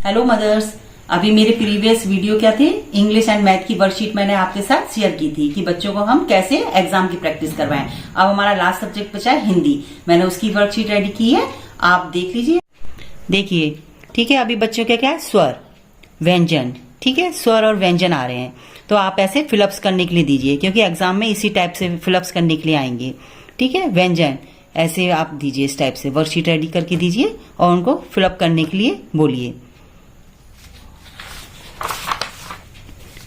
Hello mother's. अभी मेरे previous video क्या थे, इंग्लिश एंड मैथ की वर्कशीट मैंने आपके साथ शेयर की थी कि बच्चों को हम कैसे एग्जाम की प्रैक्टिस करवाएं। अब हमारा लास्ट सब्जेक्ट बचा है हिंदी। मैंने उसकी वर्कशीट रेडी की है, आप देख लीजिए। देखिए, ठीक है। अभी बच्चों के क्या है, स्वर व्यंजन, ठीक है। स्वर और व्यंजन आ रहे हैं, तो आप ऐसे फिलअप्स करने के लिए दीजिए, क्योंकि एग्जाम में इसी टाइप से फिलअप्स करने के लिए आएंगे। ठीक है, व्यंजन ऐसे आप दीजिए, इस टाइप से वर्कशीट रेडी करके दीजिए और उनको फिलअप करने के लिए बोलिए।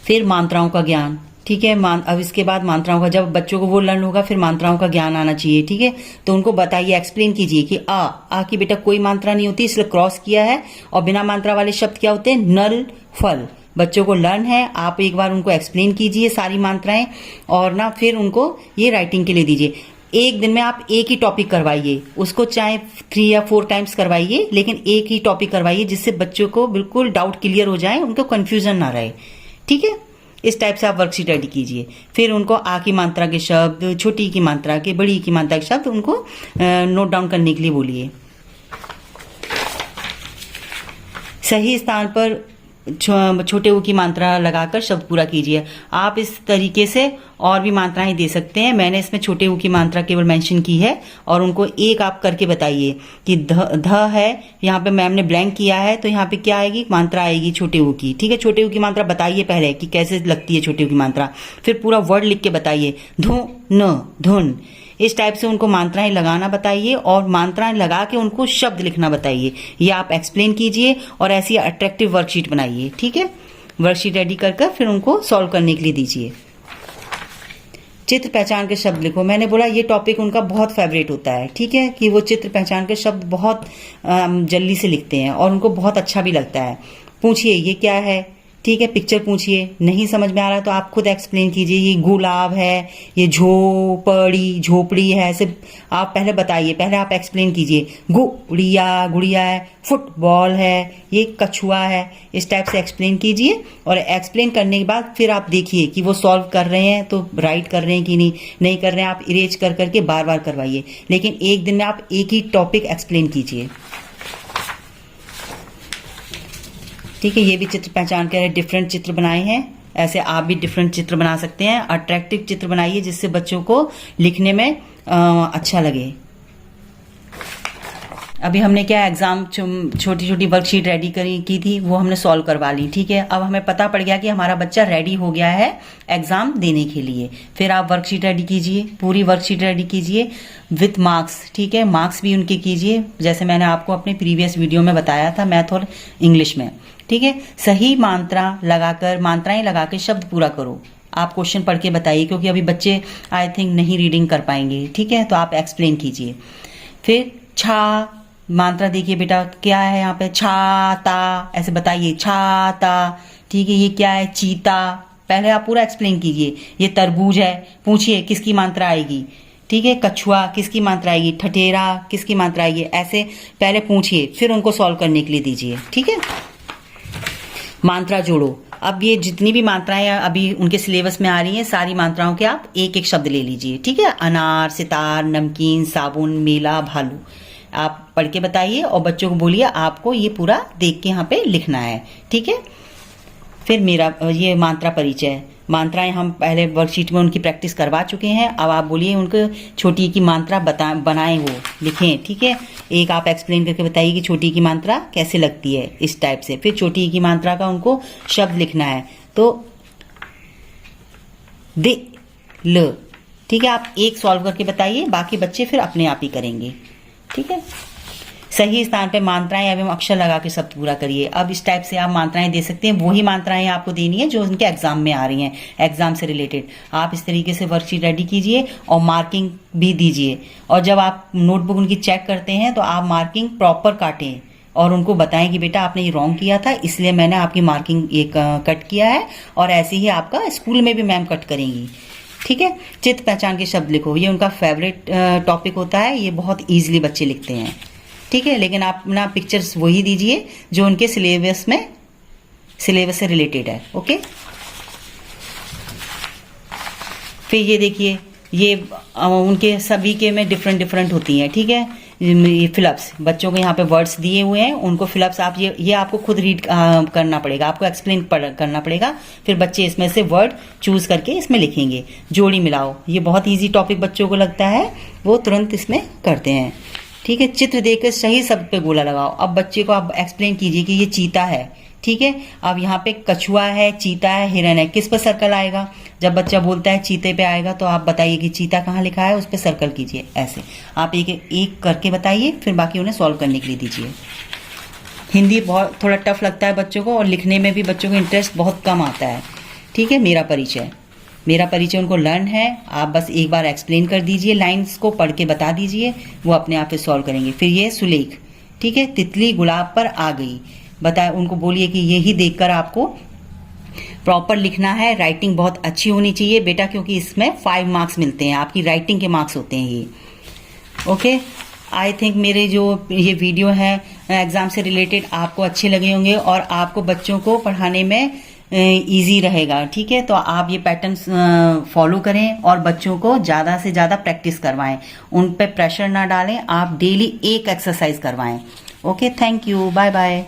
फिर मात्राओं का ज्ञान, ठीक है। अब इसके बाद मात्राओं का, जब बच्चों को वो लर्न होगा फिर मात्राओं का ज्ञान आना चाहिए, ठीक है। तो उनको बताइए, एक्सप्लेन कीजिए कि आ की बेटा कोई मात्रा नहीं होती, इसलिए क्रॉस किया है। और बिना मात्रा वाले शब्द क्या होते हैं, नल, फल। बच्चों को लर्न है, आप एक बार उनको एक्सप्लेन कीजिए सारी मात्राएं, और ना फिर उनको ये राइटिंग के लिए दीजिए। एक दिन में आप एक ही टॉपिक करवाइए, उसको चाहे 3 या 4 टाइम्स करवाइए, लेकिन एक ही टॉपिक करवाइए, जिससे बच्चों को बिल्कुल डाउट क्लियर हो जाए, उनको कंफ्यूजन ना रहे, ठीक है। इस टाइप से आप वर्कशीट रेडी कीजिए। फिर उनको आ की मात्रा के शब्द, छोटी की मात्रा के, बड़ी की मात्रा के शब्द उनको नोट डाउन करने के लिए बोलिए। सही स्थान पर छोटे ऊ की मात्रा लगाकर शब्द पूरा कीजिए। आप इस तरीके से और भी मात्राएं दे सकते हैं। मैंने इसमें छोटे ऊ की मात्रा केवल मेंशन की है, और उनको एक आप करके बताइए कि ध है, यहाँ पे मैम ने ब्लैंक किया है, तो यहाँ पे क्या आएगी, मात्रा आएगी छोटे ऊ की, ठीक है। छोटे ऊ की मात्रा बताइए पहले कि कैसे लगती है छोटे ऊ की मात्रा, फिर पूरा वर्ड लिख के बताइए, धु न धुन। इस टाइप से उनको मात्राएं लगाना बताइए, और मात्राएं लगा के उनको शब्द लिखना बताइए। ये आप एक्सप्लेन कीजिए और ऐसी अट्रैक्टिव वर्कशीट बनाइए, ठीक है। वर्कशीट रेडी कर फिर उनको सॉल्व करने के लिए दीजिए। चित्र पहचान के शब्द लिखो। मैंने बोला ये टॉपिक उनका बहुत फेवरेट होता है, ठीक है, कि वो चित्र पहचान के शब्द बहुत जल्दी से लिखते हैं और उनको बहुत अच्छा भी लगता है। पूछिए ये क्या है, ठीक है, पिक्चर पूछिए। नहीं समझ में आ रहा तो आप खुद एक्सप्लेन कीजिए, ये गुलाब है, ये झोपड़ी है, ऐसे आप पहले बताइए, पहले आप एक्सप्लेन कीजिए। गुड़िया है, फुटबॉल है, ये कछुआ है। इस टाइप से एक्सप्लेन कीजिए, और एक्सप्लेन करने के बाद फिर आप देखिए कि वो सॉल्व कर रहे हैं तो राइट कर रहे हैं कि नहीं कर रहे हैं। आप इरेज करके बार बार करवाइए, लेकिन एक दिन में आप एक ही टॉपिक एक्सप्लेन कीजिए, ठीक है। ये भी चित्र पहचान कर डिफरेंट चित्र बनाए हैं, ऐसे आप भी डिफरेंट चित्र बना सकते हैं। अट्रैक्टिव चित्र बनाइए जिससे बच्चों को लिखने में अच्छा लगे। अभी हमने क्या एग्जाम छोटी छोटी वर्कशीट रेडी की थी, वो हमने सॉल्व करवा ली, ठीक है। अब हमें पता पड़ गया कि हमारा बच्चा रेडी हो गया है एग्जाम देने के लिए। फिर आप वर्कशीट रेडी कीजिए, पूरी वर्कशीट रेडी कीजिए विथ मार्क्स, ठीक है। मार्क्स भी उनके कीजिए, जैसे मैंने आपको अपने प्रीवियस वीडियो में बताया था, मैथ और इंग्लिश में, ठीक है। सही मात्राएं लगाकर शब्द पूरा करो। आप क्वेश्चन पढ़ के बताइए, क्योंकि अभी बच्चे आई थिंक नहीं रीडिंग कर पाएंगे, ठीक है। तो आप एक्सप्लेन कीजिए। फिर छा मात्रा देखिए बेटा, क्या है यहाँ पे, छाता, ऐसे बताइए, छाता, ठीक है। ये क्या है, चीता, पहले आप पूरा एक्सप्लेन कीजिए। ये तरबूज है, पूछिए किसकी मात्रा आएगी, ठीक है। कछुआ किसकी मात्रा आएगी, ठठेरा किसकी मात्रा आएगी, ऐसे पहले पूछिए, फिर उनको सॉल्व करने के लिए दीजिए, ठीक है। मात्रा जोड़ो। अब ये जितनी भी मात्राएं अभी उनके सिलेबस में आ रही हैं, सारी मात्राओं के आप एक एक शब्द ले लीजिए, ठीक है। अनार, सितार, नमकीन, साबुन, मेला, भालू, आप पढ़ के बताइए और बच्चों को बोलिए आपको ये पूरा देख के यहाँ पे लिखना है, ठीक है। फिर मेरा ये मात्रा परिचय, मात्राएं हम पहले वर्कशीट में उनकी प्रैक्टिस करवा चुके हैं। अब आप बोलिए उनको छोटी की मात्रा बनाएं, वो लिखें, ठीक है। एक आप एक्सप्लेन करके बताइए कि छोटी की मात्रा कैसे लगती है, इस टाइप से। फिर छोटी की मात्रा का उनको शब्द लिखना है, तो ल, ठीक है। आप एक सॉल्व करके बताइए, बाकी बच्चे फिर अपने आप ही करेंगे, ठीक है। सही स्थान पे मात्राएं एवं अक्षर लगा के शब्द पूरा करिए। अब इस टाइप से आप मात्राएं दे सकते हैं, वही मात्राएं आपको देनी है जो उनके एग्जाम में आ रही हैं, एग्जाम से रिलेटेड। आप इस तरीके से वर्कशीट रेडी कीजिए और मार्किंग भी दीजिए। और जब आप नोटबुक उनकी चेक करते हैं तो आप मार्किंग प्रॉपर काटें और उनको बताएं कि बेटा आपने ये रॉन्ग किया था, इसलिए मैंने आपकी मार्किंग एक कट किया है, और ऐसे ही आपका स्कूल में भी मैम कट करेंगी, ठीक है। चित्र पहचान के शब्द लिखो, ये उनका फेवरेट टॉपिक होता है, ये बहुत ईजिली बच्चे लिखते हैं, ठीक है। लेकिन आप ना पिक्चर्स वही दीजिए जो उनके सिलेबस से रिलेटेड है, ओके। फिर ये देखिए, ये उनके सभी के में डिफरेंट होती हैं, ठीक है। ये फिलअप्स, बच्चों को यहाँ पे वर्ड्स दिए हुए हैं, उनको फिलअप्स आप ये आपको खुद रीड करना पड़ेगा, आपको एक्सप्लेन करना पड़ेगा। फिर बच्चे इसमें से वर्ड चूज करके इसमें लिखेंगे। जोड़ी मिलाओ, ये बहुत ईजी टॉपिक बच्चों को लगता है, वो तुरंत इसमें करते हैं। ठीक है, चित्र देखकर सही शब्द पे गोला लगाओ। अब बच्चे को आप एक्सप्लेन कीजिए कि ये चीता है, ठीक है। अब यहाँ पे कछुआ है, चीता है, हिरन है, किस पर सर्कल आएगा? जब बच्चा बोलता है चीते पे आएगा, तो आप बताइए कि चीता कहाँ लिखा है, उस पर सर्कल कीजिए। ऐसे आप एक एक करके बताइए, फिर बाकी उन्हें सॉल्व करने के लिए दीजिए। हिंदी बहुत थोड़ा टफ लगता है बच्चों को, और लिखने में भी बच्चों को इंटरेस्ट बहुत कम आता है। ठीक है, मेरा परिचय उनको लर्न है। आप बस एक बार एक्सप्लेन कर दीजिए, लाइंस को पढ़ के बता दीजिए, वो अपने आप से सॉल्व करेंगे। फिर ये सुलेख, ठीक है, तितली गुलाब पर आ गई, बताए उनको, बोलिए कि यही देखकर आपको प्रॉपर लिखना है। राइटिंग बहुत अच्छी होनी चाहिए बेटा, क्योंकि इसमें 5 मार्क्स मिलते हैं, आपकी राइटिंग के मार्क्स होते हैं ये। ओके, आई थिंक मेरे जो ये वीडियो है एग्जाम से रिलेटेड आपको अच्छे लगे होंगे, और आपको बच्चों को पढ़ाने में इजी रहेगा। ठीक है, तो आप ये पैटर्न फॉलो करें और बच्चों को ज़्यादा से ज़्यादा प्रैक्टिस करवाएं, उन पे प्रेशर ना डालें, आप डेली एक एक्सरसाइज करवाएं। Okay, thank you, bye bye.